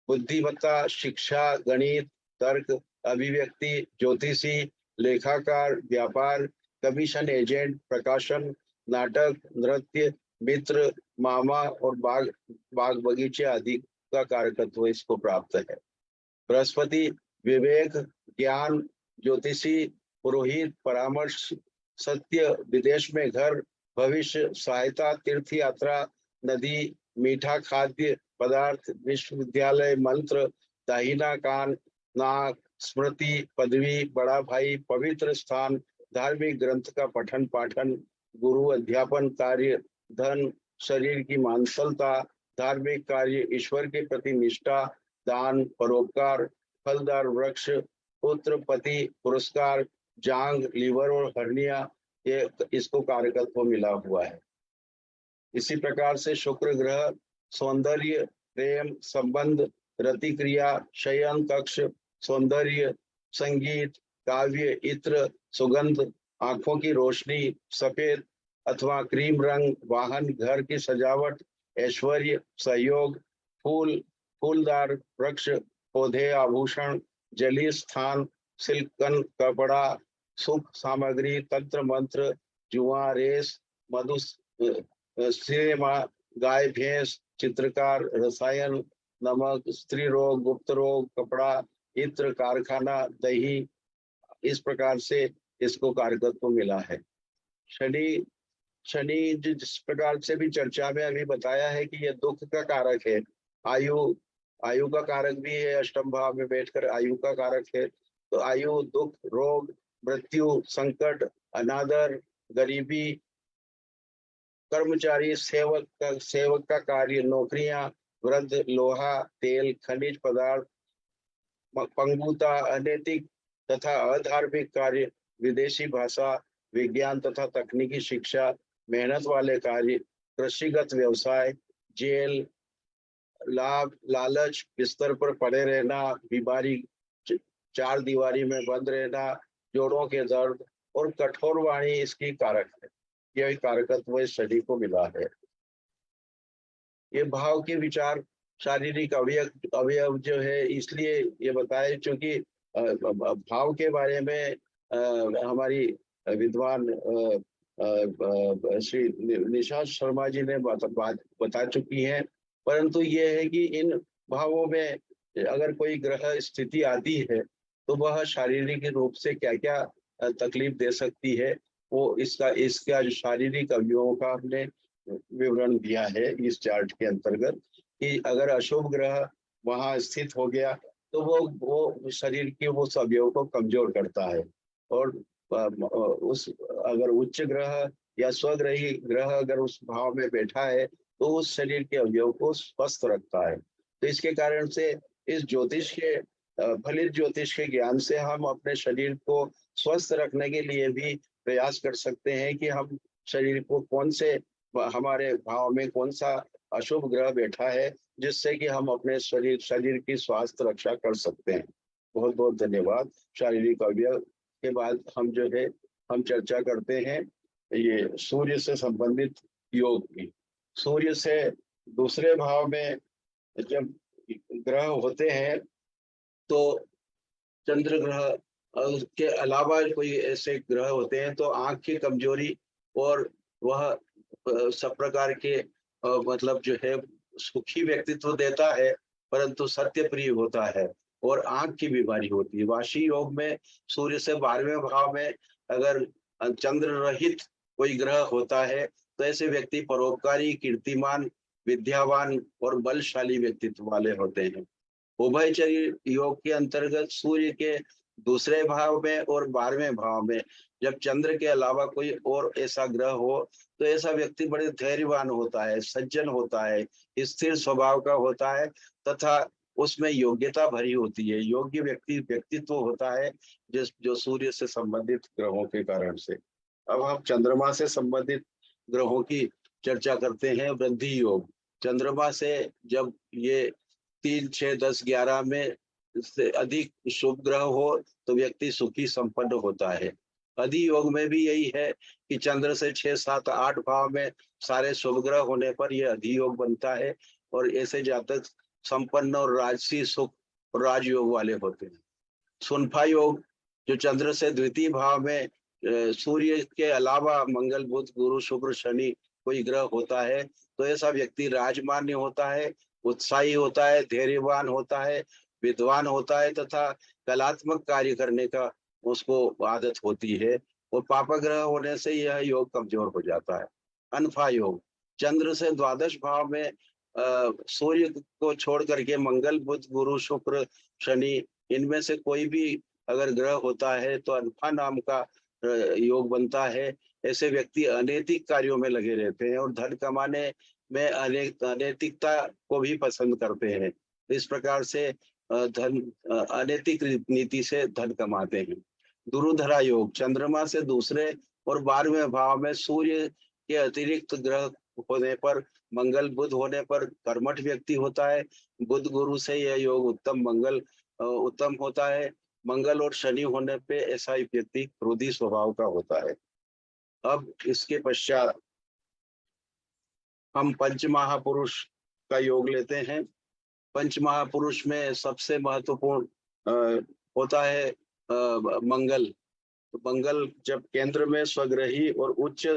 बुद्धिमत्ता, शिक्षा, गणित, तर्क, अभिव्यक्ति, ज्योतिषी, लेखाकार, व्यापार, कमीशन एजेंट, प्रकाशन, नाटक, नृत्य, मित्र, मामा और बाग बगीचे आदि का कारकत्व इसको प्राप्त है। बृहस्पति विवेक, ज्ञान, ज्योतिषी, पुरोहित, परामर्श, सत्य, विदेश में घर, भविष्य, सहायता, तीर्थ यात्रा, नदी, मीठा खाद्य पदार्थ, विश्वविद्यालय, मंत्र, दाहिना कान, नाक, स्मृति, पदवी, बड़ा भाई, पवित्र स्थान, धार्मिक ग्रंथ का पठन पाठन, गुरु, अध्यापन कार्य, धन, शरीर की मांसलता, धार्मिक कार्य, ईश्वर के प्रति निष्ठा, दान, परोपकार, फलदार वृक्ष, पुत्र, पति, पुरस्कार, जांग, लीवर और हर्निया, ये इसको कारकत्व मिला हुआ है। इसी प्रकार से शुक्र ग्रह सौंदर्य, प्रेम, संबंध, रतिक्रिया, शयन कक्ष, सौंदर्य, संगीत, काव्य, इत्र, सुगंध, आंखों की रोशनी, सफेद अथवा क्रीम रंग, वाहन, घर की सजावट, ऐश्वर्य, सहयोग, फूलदार वृक्ष, पौधे, आभूषण, जलीय स्थान, सिल्कन कपड़ा, सुख सामग्री, तंत्र मंत्र, जुआ, रेस, मधु सिनेमा, गाय भैंस, चित्रकार, रसायन, नमक, स्त्री रोग, गुप्त रोग, कपड़ा, इत्र, कारखाना, दही, इस प्रकार से इसको कारकत्व मिला है। शनि शनि जिस प्रकार से भी चर्चा में अभी बताया है कि यह दुख का कारक है, आयु आयु का कारक भी है, अष्टम भाव में बैठकर आयु का कारक है। तो आयु, दुख, रोग, मृत्यु, संकट, अनादर, गरीबी, कर्मचारी, सेवक का कार्य, नौकरियां, वृद्ध, लोहा, तेल, खनिज पदार्थ, पंगुता, अनैतिक तथा अधार्मिक कार्य, विदेशी भाषा, विज्ञान तथा तकनीकी शिक्षा, मेहनत वाले कार्य, कृषिगत व्यवसाय, जेल, लाभ, लालच, बिस्तर पर पड़े रहना, बीमारी, चार दीवारी में बंद रहना, जोड़ों के दर्द और कठोर वाणी इसकी कारक है। यह कारकत्व इस शनि को मिला है। ये भाव के विचार शारीरिक अवयव अवयव जो है, इसलिए ये बताए क्योंकि भाव के बारे में हमारी विद्वान श्री निशा शर्मा जी ने बात बता चुकी हैं। परंतु ये है कि इन भावों में अगर कोई ग्रह स्थिति आती है तो वह शारीरिक रूप से क्या क्या तकलीफ दे सकती है, वो इसका जो शारीरिक अवयवों का हमने विवरण दिया है इस चार्ट के अंतर्गत, कि अगर अशुभ ग्रह वहां स्थित हो गया तो वो शरीर के वो अवयव को कमजोर करता है। और उस अगर उच्च ग्रह या स्वग्रही ग्रह अगर उस भाव में बैठा है तो उस शरीर के अवयव को स्वस्थ रखता है। तो इसके कारण से इस ज्योतिष के फलित ज्योतिष के ज्ञान से हम अपने शरीर को स्वस्थ रखने के लिए भी प्रयास कर सकते हैं कि हम शरीर को कौन से हमारे भाव में कौन सा अशुभ ग्रह बैठा है, जिससे कि हम अपने शरीर की स्वास्थ्य रक्षा कर सकते हैं। बहुत बहुत धन्यवाद। शारीरिक अवयव के बाद हम चर्चा करते हैं ये सूर्य से संबंधित योग की। सूर्य से दूसरे भाव में जब ग्रह होते हैं तो चंद्र ग्रह के अलावा कोई ऐसे ग्रह होते हैं तो आंख की कमजोरी और वह सब प्रकार के मतलब जो है सुखी व्यक्तित्व देता है, परंतु सत्य प्रिय होता है और आंख की बीमारी होती है। वाशी योग में सूर्य से 12वें भाव में अगर चंद्र रहित कोई ग्रह होता है तो ऐसे व्यक्ति परोपकारी, कीर्तिमान, विद्यावान और बलशाली व्यक्तित्व वाले होते हैं। उभयचर्य योग के अंतर्गत सूर्य के दूसरे भाव में और 12वें भाव में जब चंद्र के अलावा कोई और ऐसा ग्रह हो तो ऐसा व्यक्ति बड़े धैर्यवान होता है, सज्जन होता है, स्थिर स्वभाव का होता है तथा उसमें योग्यता भरी होती है, योग्य व्यक्तित्व होता है जो सूर्य से संबंधित ग्रहों के कारण से। अब हम चंद्रमा से संबंधित ग्रहों की चर्चा करते हैं। वृद्धि योग, चंद्रमा से जब ये 3, 6, 10, 11 में से अधिक शुभ ग्रह हो तो व्यक्ति सुखी संपन्न होता है। अधि योग में भी यही है कि चंद्र से 6, 7, 8 भाव में सारे शुभ ग्रह होने पर यह अधि योग बनता है और ऐसे जातक संपन्न और राजसी सुख और राजयोग वाले होते हैं। सुनफा योग, जो चंद्र से द्वितीय भाव में सूर्य के अलावा मंगल, बुध, गुरु, शुक्र, शनि कोई ग्रह होता है तो ऐसा व्यक्ति राजमान्य होता है, उत्साही होता है, धैर्यवान होता है, विद्वान होता है तथा कलात्मक कार्य करने का उसको आदत होती है। और पापग्रह होने से यह योग कमजोर हो जाता है। अनफा योग, चंद्र से द्वादश भाव में सूर्य को छोड़ करके मंगल, बुध, गुरु, शुक्र, शनि, इनमें से कोई भी अगर ग्रह होता है तो अनफा नाम का योग बनता है। ऐसे व्यक्ति अनैतिक कार्यों में लगे रहते हैं और धन कमाने में अनैतिकता को भी पसंद करते हैं। इस प्रकार से अनैतिक नीति से धन कमाते हैं। दुरुधरा योग, चंद्रमा से दूसरे और 12वें भाव में सूर्य के अतिरिक्त ग्रह होने पर, मंगल, बुध होने पर कर्मठ व्यक्ति होता है। बुध, गुरु से यह योग उत्तम होता है। मंगल और शनि होने पे ऐसा व्यक्ति क्रोधी स्वभाव का होता है। अब इसके पश्चात हम पंच महापुरुष का योग लेते हैं। पंच महापुरुष में सबसे महत्वपूर्ण होता है मंगल। तो मंगल जब केंद्र में स्वग्रही और उच्च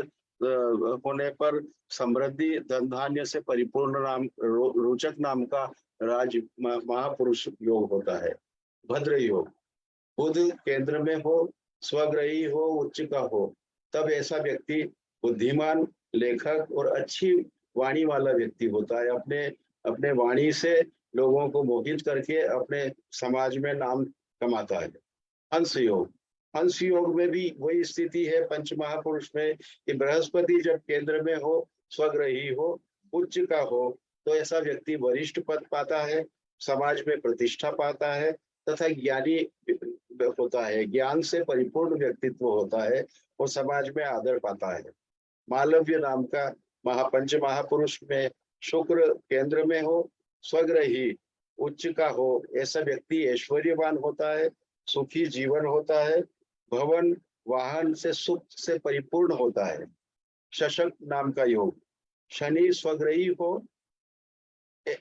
होने पर समृद्धि धन धान्य से परिपूर्ण नाम रोचक नाम का महापुरुष योग होता है। भद्र योग, बुध केंद्र में हो, स्वग्रही हो, उच्च का हो, तब ऐसा व्यक्ति बुद्धिमान, लेखक और अच्छी वाणी वाला व्यक्ति होता है। अपने अपने वाणी से लोगों को मोहित करके अपने समाज में नाम कमाता है। हंस योग, हंस योग में भी वही स्थिति है पंच महापुरुष में कि बृहस्पति जब केंद्र में हो, स्वग्रही हो, उच्च का हो, तो ऐसा व्यक्ति वरिष्ठ पद पाता है, समाज में प्रतिष्ठा पाता है तथा ज्ञानी होता है, ज्ञान से परिपूर्ण व्यक्तित्व होता है और समाज में आदर पाता है। मालव्य नाम का पंच महापुरुष में शुक्र केंद्र में हो, स्वग्रही उच्च का हो, ऐसा व्यक्ति ऐश्वर्यवान होता है, सुखी जीवन होता है, भवन वाहन से सुख से परिपूर्ण होता है। शशक नाम का योग, शनि स्वग्रही हो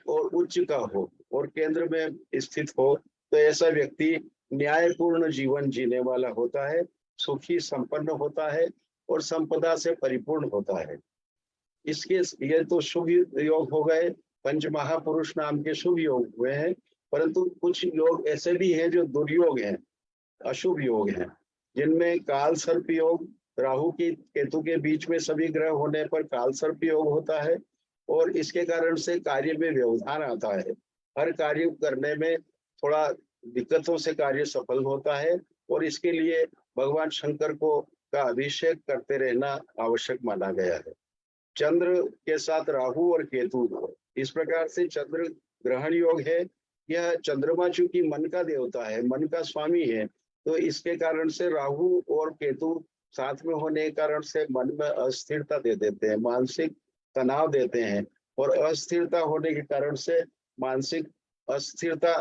और उच्च का हो और केंद्र में स्थित हो, तो ऐसा व्यक्ति न्यायपूर्ण जीवन जीने वाला होता है, सुखी संपन्न होता है और संपदा से परिपूर्ण होता है। इसके ये तो शुभ योग हो गए, पंच महापुरुष नाम के शुभ योग हुए हैं, परंतु कुछ योग ऐसे भी हैं जो दुर्योग हैं, अशुभ योग हैं, जिनमें काल सर्प योग, राहु की केतु के बीच में सभी ग्रह होने पर काल सर्प योग होता है और इसके कारण से कार्य में व्यवधान आता है। हर कार्य करने में थोड़ा दिक्कतों से कार्य सफल होता है और इसके लिए भगवान शंकर को का अभिषेक करते रहना आवश्यक माना गया है। चंद्र के साथ राहु और केतु, इस प्रकार से चंद्र ग्रहण योग है। यह चंद्रमा चूंकि मन का देवता है, मन का स्वामी है, तो इसके कारण से राहु और केतु साथ में होने के कारण से मन में अस्थिरता दे देते हैं, मानसिक तनाव देते हैं और अस्थिरता होने के कारण से मानसिक अस्थिरता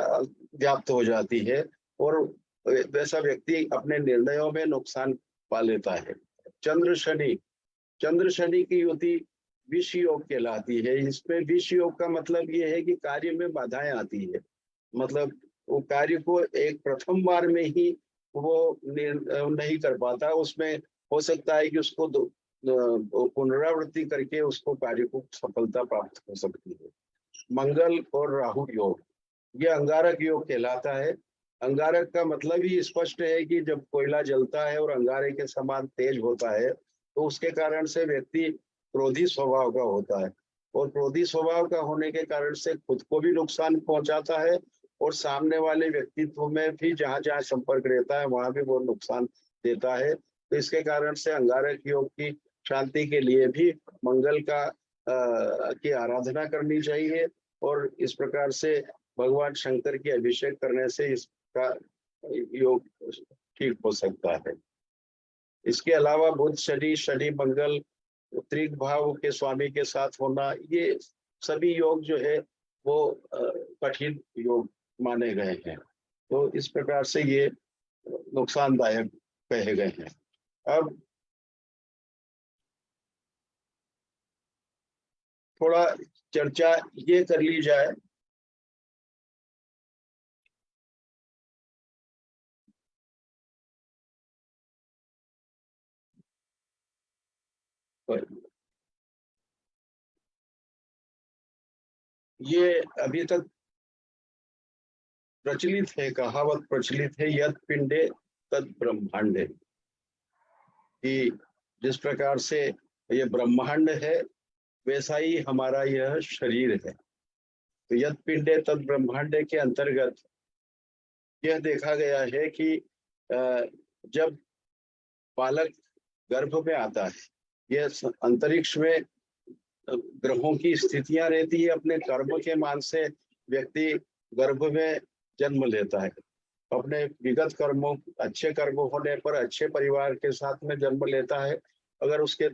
व्याप्त हो जाती है और वैसा व्यक्ति अपने निर्णयों में नुकसान पा लेता है। चंद्र शनि की युति विष योग कहलाती है। इसमें विष योग का मतलब ये है कि कार्य में बाधाएं आती है, मतलब वो कार्य को एक प्रथम बार में ही वो नहीं कर पाता, उसमें हो सकता है कि उसको पुनरावृत्ति करके उसको कार्य को सफलता प्राप्त हो सकती है। मंगल और राहु योग, यह अंगारक योग कहलाता है। अंगारक का मतलब ही स्पष्ट है कि जब कोयला जलता है और अंगारे के समान तेज होता है तो उसके कारण से व्यक्ति क्रोधी स्वभाव का होता है और क्रोधी स्वभाव का होने के कारण से खुद को भी नुकसान पहुंचाता है और सामने वाले व्यक्तित्व में भी जहां जहां संपर्क रहता है वहां भी वो नुकसान देता है। तो इसके कारण से अंगारक योग की शांति के लिए भी मंगल का की आराधना करनी चाहिए और इस प्रकार से भगवान शंकर की अभिषेक करने से इसका योग ठीक हो सकता है। इसके अलावा बुध शनि मंगल उत्तरी भाव के स्वामी के साथ होना, ये सभी योग जो है वो कठिन योग माने गए हैं, तो इस प्रकार से ये नुकसानदायक कहे गए हैं। अब थोड़ा चर्चा ये कर ली जाए ये अभी तक प्रचलित है, कहावत प्रचलित है, यत् पिंडे तद ब्रह्मांडे, कि जिस प्रकार से ये ब्रह्मांड है वैसा ही हमारा यह शरीर है। तो यत् पिंडे तद ब्रह्मांडे के अंतर्गत यह देखा गया है कि जब बालक गर्भ में आता है, यह अंतरिक्ष में ग्रहों की स्थितियां रहती है, अपने कर्म के मान से व्यक्ति गर्भ में जन्म लेता है। अपने विगत कर्मों, अच्छे कर्म होने पर अच्छे परिवार के साथ में जन्म लेता है, अगर उसके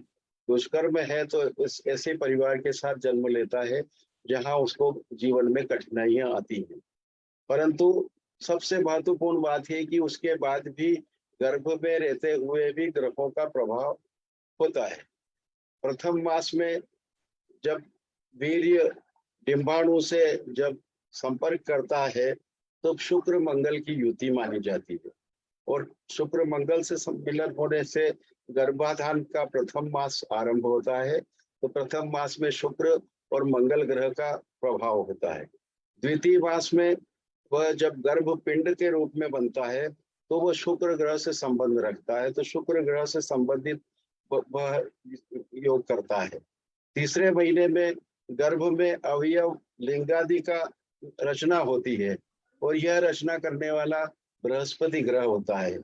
दुष्कर्म है तो उस ऐसे परिवार के साथ जन्म लेता है जहां उसको जीवन में कठिनाइयां आती हैं। परंतु सबसे महत्वपूर्ण बात है कि उसके बाद भी गर्भ में रहते हुए भी ग्रहों का प्रभाव होता है। प्रथम मास में जब वीर्य डिंबाणु से जब संपर्क करता है तो शुक्र मंगल की युति मानी जाती है और शुक्र मंगल से सम्मिलन होने से गर्भाधान का प्रथम मास आरंभ होता है। तो प्रथम मास में शुक्र और मंगल ग्रह का प्रभाव होता है। द्वितीय मास में वह जब गर्भ पिंड के रूप में बनता है तो वह शुक्र ग्रह से संबंध रखता है, तो शुक्र ग्रह से संबंधित वह योग करता है। तीसरे महीने में गर्भ में अवयव लिंगादि का रचना होती है और यह रचना करने वाला बृहस्पति ग्रह होता है।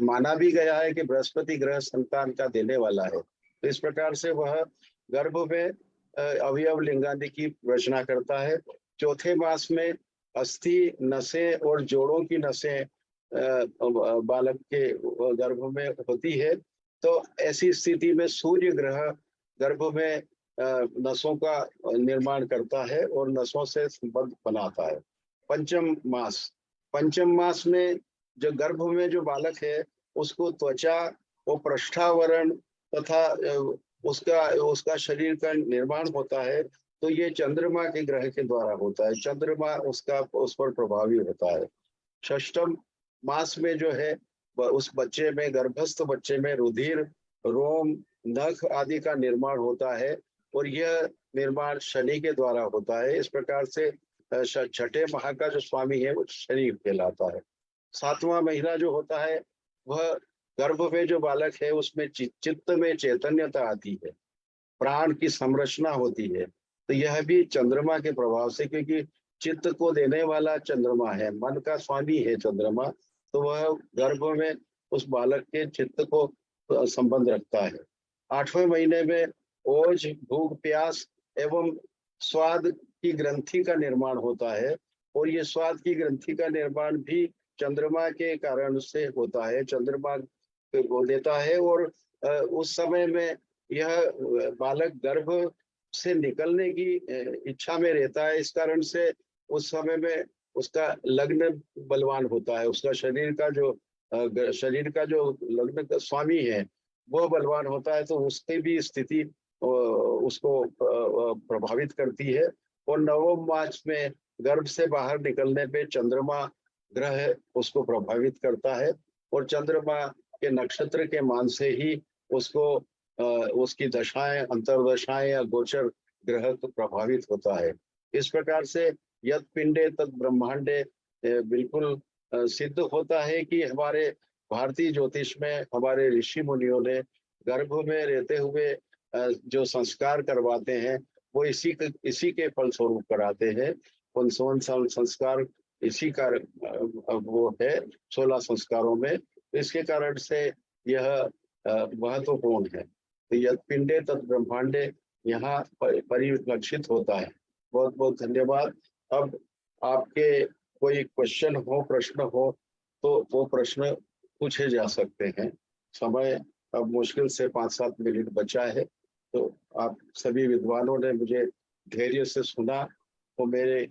माना भी गया है कि बृहस्पति ग्रह संतान का देने वाला है। तो इस प्रकार से वह गर्भ में अवयव लिंगादि की रचना करता है। चौथे मास में अस्थि, नसें और जोड़ों की नसें बालक के गर्भ में होती है। तो ऐसी स्थिति में सूर्य ग्रह गर्भ में नसों का निर्माण करता है और नसों से संबंध बनाता है। पंचम मास में जो गर्भ में जो बालक है उसको त्वचा और पृष्ठावरण तथा उसका शरीर का निर्माण होता है। तो ये चंद्रमा के ग्रह के द्वारा होता है, चंद्रमा उसका उस पर प्रभावी होता है। षष्ठम मास में जो है उस बच्चे में, गर्भस्थ बच्चे में रुधिर, रोम, नख आदि का निर्माण होता है और यह निर्माण शनि के द्वारा होता है। इस प्रकार से छठे माह का जो स्वामी है वो शनि कहलाता है। सातवां महीना जो होता है वह गर्भ में जो बालक है उसमें चित्त में चैतन्यता आती है, प्राण की संरचना होती है। तो यह भी चंद्रमा के प्रभाव से, क्योंकि चित्त को देने वाला चंद्रमा है, मन का स्वामी है चंद्रमा, तो वह गर्भ में उस बालक के चित्त को संबंध रखता है। 8वें महीने में ओज, भूख, प्यास एवं स्वाद की ग्रंथि का निर्माण होता है और ये स्वाद की ग्रंथि का निर्माण भी चंद्रमा के कारण से होता है, चंद्रमा को देता है। और उस समय में यह बालक गर्भ से निकलने की इच्छा में रहता है, इस कारण से उस समय में उसका लग्न बलवान होता है, उसका शरीर का जो लग्न का स्वामी है वो बलवान होता है, तो उसकी भी स्थिति उसको प्रभावित करती है। और नवम मास में गर्भ से बाहर निकलने पे चंद्रमा ग्रह उसको प्रभावित करता है और चंद्रमा के नक्षत्र के मान से ही उसको उसकी दशाएं, अंतर्दशाएं या गोचर ग्रह तो प्रभावित होता है। इस प्रकार से यद पिंडे तद ब्रह्मांडे बिल्कुल सिद्ध होता है कि हमारे भारतीय ज्योतिष में हमारे ऋषि मुनियों ने गर्भ में रहते हुए जो संस्कार करवाते हैं वो इसी के फलस्वरूप कराते हैं। 55 संस्कार इसी का वो है 16 संस्कारों में, इसके कारण से यह महत्वपूर्ण है। तो यद पिंडे तद ब्रह्मांडे यहाँ परिलक्षित होता है। बहुत बहुत धन्यवाद। अब आपके कोई क्वेश्चन हो, प्रश्न हो तो वो प्रश्न पूछे जा सकते हैं। समय अब मुश्किल से 5-7 मिनट बचा है, तो आप सभी विद्वानों ने मुझे धैर्य से सुना और मेरे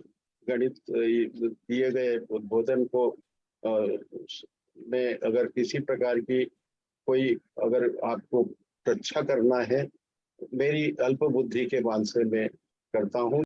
गणित दिए गए उद्बोधन को में अगर किसी प्रकार की कोई अगर आपको रक्षा करना है, मेरी अल्प बुद्धि के मान से मैं करता हूँ।